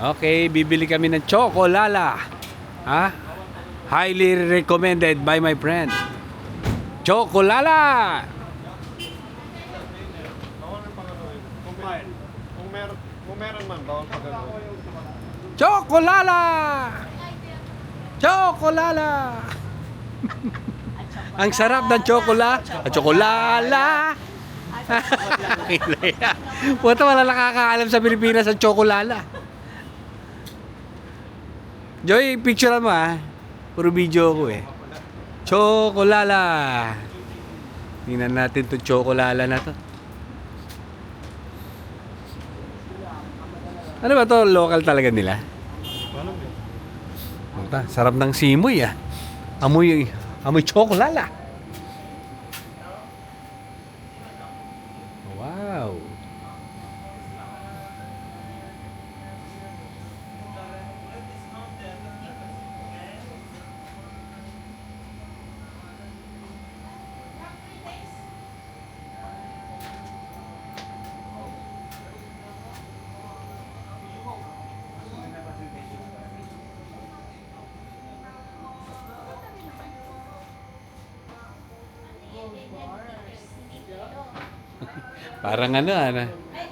Okay, bibili kami ng Chocolala. Ha? Highly recommended by my friend. Chocolala! Kung meron man, bawal pa gano'n. Chocolala! Chocolala! Ang sarap ng Chocolala! Puta, wala nakakaalam sa Pilipinas ang Chocolala. Joy, picture mo puro video ko Chocolala. Tingnan natin to Chocolala na to. Ano ba to? Local talaga nila? Puta, sarap ng simoy Amoy Chocolala. Wow. Parang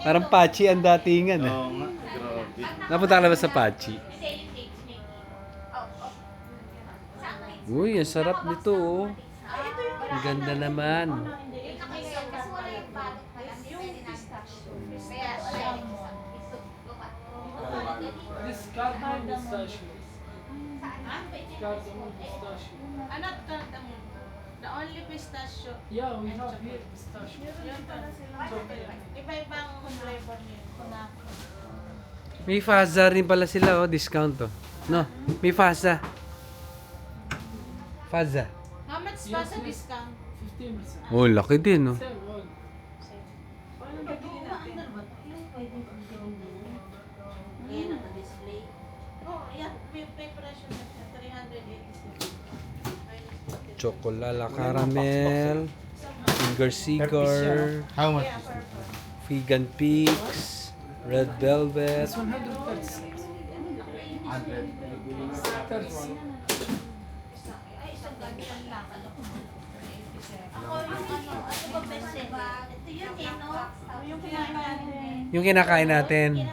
parang Pachi ang datingan Oo nga, grabe. Napunta ka na ba sa Pachi? Uy, ang sarap nito Ang ganda naman. Cardamom pistachio. Cardamom pistachio. Not cardamom. The only pistachio. Yeah, we have here pistachio. Yun pala sila. Iba-ibang flavor niyo. May Faza rin pala sila discount No, may Faza. Faza. How much pa sa discount? 15%. Oh, laki din Same one. Paano bibili natin? Yan ang display. Oh, yan. May presyo na siya. 386. Chocolala caramel, finger cigar, How much? vegan peaks, red velvet. It's 136. 31. Yung kinakain natin.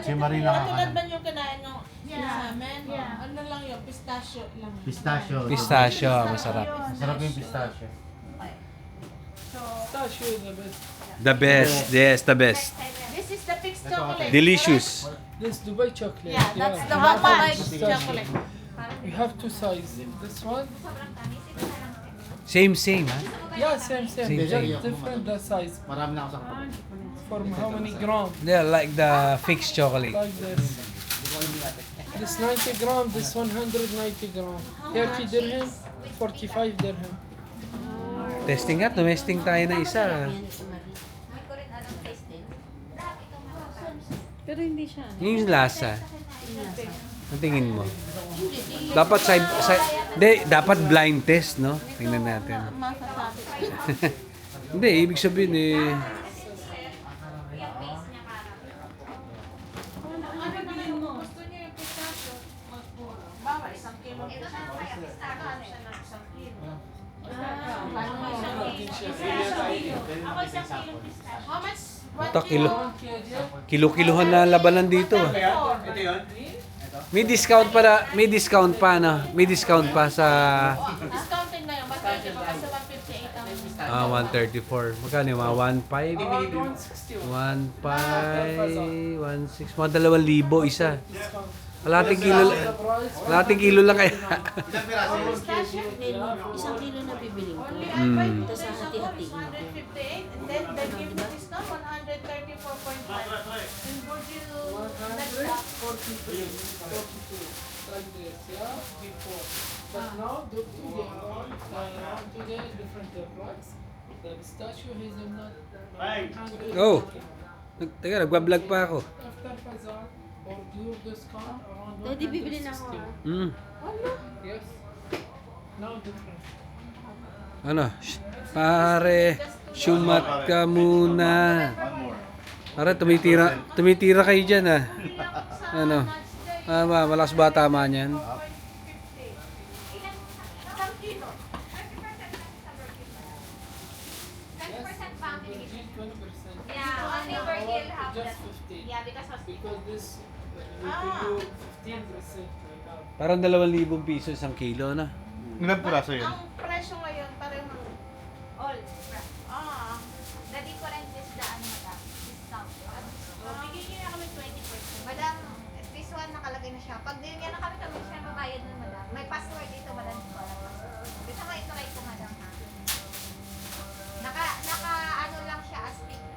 Si Marina Katulad ba yung kinain nyo sa amin? Ano lang yun? Pistachio lang. Pistachio. Pistachio, masarap. Masarap yung pistachio. Pistachio is the best. The best, yes, the best. This is the fixed chocolate. Delicious. This Dubai chocolate. Yeah, that's the How Dubai much? chocolate. We have two sizes. This one? Same, Yeah, same. Same, Just same. different the size. Marami na ako sa kapatid. For how many grams? Yeah, like the fixed chocolate. Like this. This 90 gram, this 190 gram. 30 dirham, 45 dirham. Testing nga, tumesting tayo na isa. Pero hindi siya. Yung lasa. Ang tingin mo? Dapat dapat blind test, no? Tingnan natin. Hindi, ibig sabihin Gusto niyo yung pistachio? Bawa, 1 kilo. Ako 1 kilo pistachio. How much? Puta, kilo-kilohan na labanan dito. May discount pa May discount pa sa Discounted na yun. Bakit yung mga sa 158 ang 134. Magkano yung mga 1.5? 1.5, 1.6, mga 2,000 isa. Kalating kilo lang kaya. pistachio. 1 kilo na bibili ko. Only Tapos hati-hatiin ko. 158 and then they give you discount 134.5. And would you like that? 42. Like this, yeah? Before. But now, today, different price. The pistachio hazelnut. Oh, teka, nagbablog pa ako. After Fazal, or your discount around Daddy, bibili na ako 160. Yes. Now different. Pare, sumat ka muna. One more. Para tumitira kayo dyan ah. Ano? Malakas ba tama niyan? Isang kilo. 10% pa ang binigay. 20%. Yeah, only Virgil have Just that. 15. Yeah, because hospital. Because this will give you 15% right now. Parang 2,000 piso isang kilo na. Ilang piraso yun? Ang presyo ngayon, pareho. All. Ah, The difference is the ano, madam, discount. bigyan niyo na kami 20%. Madam, this one nakalagay na siya. Pag din yan na kami siya mabayad nun, madam. May password dito, madam. Gusto mo ito ko, madam.